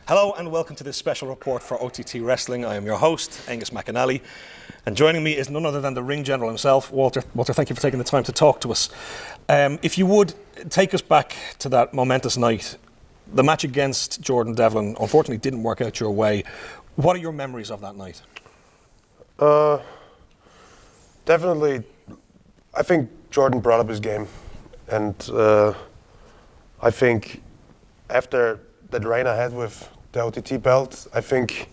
Hello and welcome to this special report for OTT Wrestling. I am your host, Aonghus Og McAnally, and joining me is none other than the ring general himself, Walter. Walter, thank you for taking the time to talk to us. If you would, take us back to that momentous night. The match against Jordan Devlin unfortunately didn't work out your way. What are your memories of that night? Definitely, I think Jordan brought up his game, and I think after that reign I had with the OTT belt, I think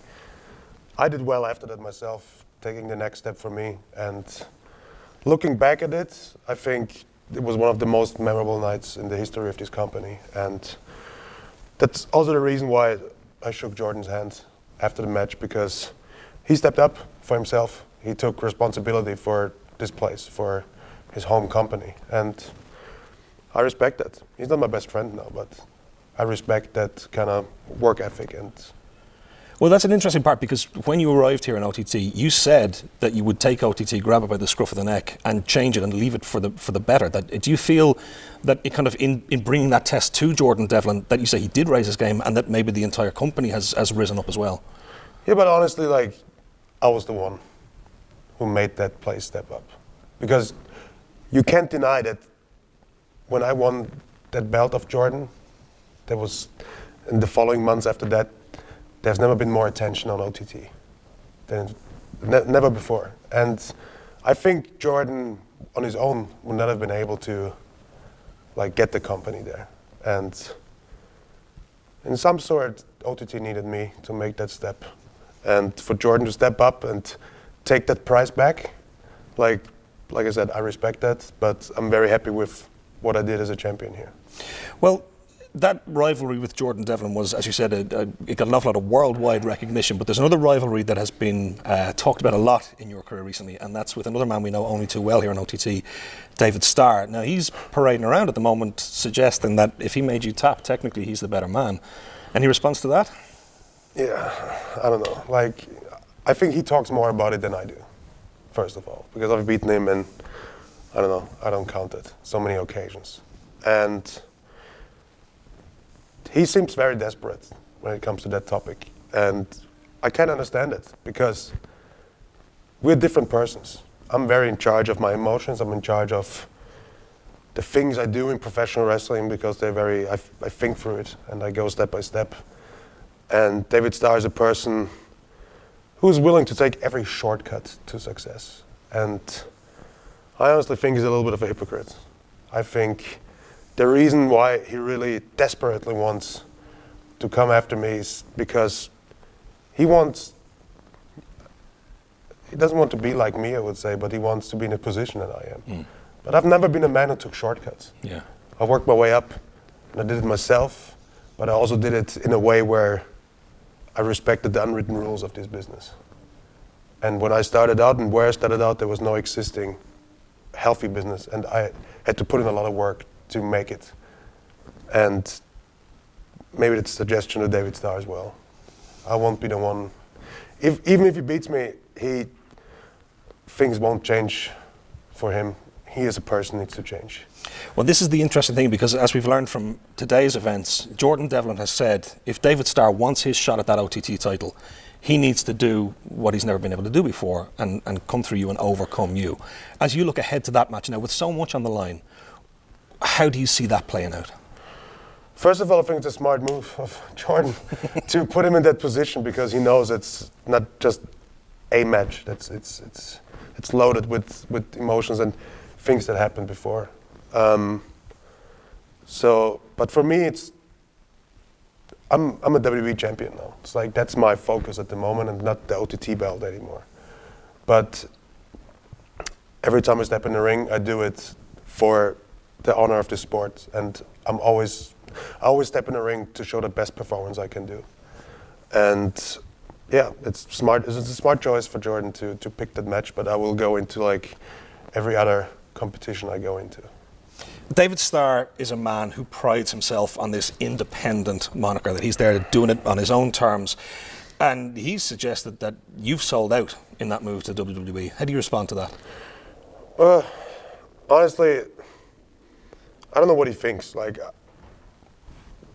I did well after that myself, taking the next step for me. And looking back at it, I think it was one of the most memorable nights in the history of this company. And that's also the reason why I shook Jordan's hand after the match, because he stepped up for himself. He took responsibility for this place, for his home company. And I respect that. He's not my best friend now, but I respect that kind of work ethic. And well, that's an interesting part, because when you arrived here in OTT, you said that you would take OTT, grab it by the scruff of the neck, and change it and leave it for the better. Do you feel that it kind of in bringing that test to Jordan Devlin, that you say he did raise his game, and that maybe the entire company has risen up as well? Yeah, but honestly, I was the one who made that place step up, because you can't deny that when I won that belt of Jordan, there was, in the following months after that, there's never been more attention on OTT than never before. And I think Jordan on his own would not have been able to get the company there. And in some sort, OTT needed me to make that step. And for Jordan to step up and take that prize back, like I said, I respect that, but I'm very happy with what I did as a champion here. Well, that rivalry with Jordan Devlin was, as you said, it got an awful lot of worldwide recognition, but there's another rivalry that has been talked about a lot in your career recently, and that's with another man we know only too well here in OTT, David Starr. Now, he's parading around at the moment suggesting that if he made you tap, technically he's the better man. Any response to that? Yeah, I don't know. I think he talks more about it than I do, first of all, because I've beaten him and I don't know, I don't count it, so many occasions. And he seems very desperate when it comes to that topic. And I can understand it, because we're different persons. I'm very in charge of my emotions. I'm in charge of the things I do in professional wrestling, because I think through it and I go step by step. And David Starr is a person who's willing to take every shortcut to success. And I honestly think he's a little bit of a hypocrite. I think the reason why he really desperately wants to come after me is because he doesn't want to be like me, I would say, but he wants to be in a position that I am. But I've never been a man who took shortcuts. Yeah. I worked my way up, and I did it myself, but I also did it in a way where I respected the unwritten rules of this business. And when I started out and where I started out, there was no existing healthy business, and I had to put in a lot of work to make it. And maybe it's a suggestion to David Starr as well. I won't be the one. Even if he beats me, things won't change for him. He as a person needs to change. Well, this is the interesting thing, because as we've learned from today's events, Jordan Devlin has said if David Starr wants his shot at that OTT title, he needs to do what he's never been able to do before and come through you and overcome you. As you look ahead to that match now, with so much on the line, how do you see that playing out? First of all, I think it's a smart move of Jordan to put him in that position, because he knows it's not just a match. It's loaded with emotions and things that happened before. But for me, I'm a WWE champion now. It's that's my focus at the moment, and not the OTT belt anymore. But every time I step in the ring, I do it for the honor of the sport, and I always step in the ring to show the best performance I can do. And yeah, it's smart. It's a smart choice for Jordan to pick that match, but I will go into every other competition I go into. David Starr is a man who prides himself on this independent moniker, that he's there doing it on his own terms. And he's suggested that you've sold out in that move to WWE. How do you respond to that? Honestly, I don't know what he thinks.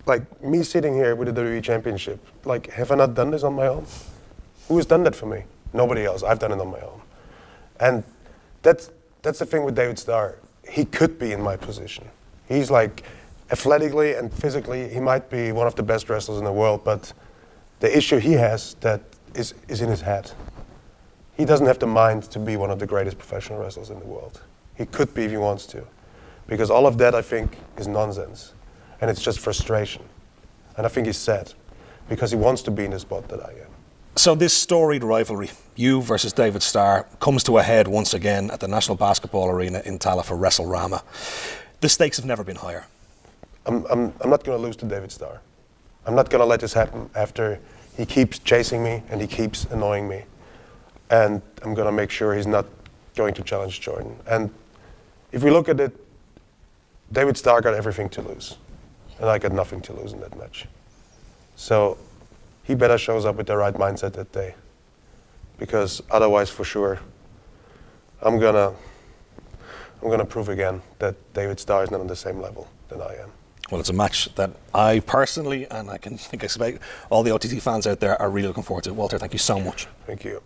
like me sitting here with the WWE Championship, like, have I not done this on my own? Who has done that for me? Nobody else. I've done it on my own. And that's the thing with David Starr. He could be in my position. He's like, athletically and physically, he might be one of the best wrestlers in the world, but the issue he has that is in his head. He doesn't have the mind to be one of the greatest professional wrestlers in the world. He could be if he wants to. Because all of that, I think, is nonsense. And it's just frustration. And I think he's sad because he wants to be in the spot that I am. So this storied rivalry, you versus David Starr, comes to a head once again at the National Basketball Arena in Tallaght for Wrestlerama. The stakes have never been higher. I'm not going to lose to David Starr. I'm not going to let this happen after he keeps chasing me and he keeps annoying me. And I'm going to make sure he's not going to challenge Jordan. And if we look at it, David Starr got everything to lose. And I got nothing to lose in that match. So he better shows up with the right mindset that day. Because otherwise, for sure, I'm gonna prove again that David Starr is not on the same level than I am. Well, it's a match that I personally, and I expect all the OTT fans out there, are really looking forward to. Walter, thank you so much. Thank you.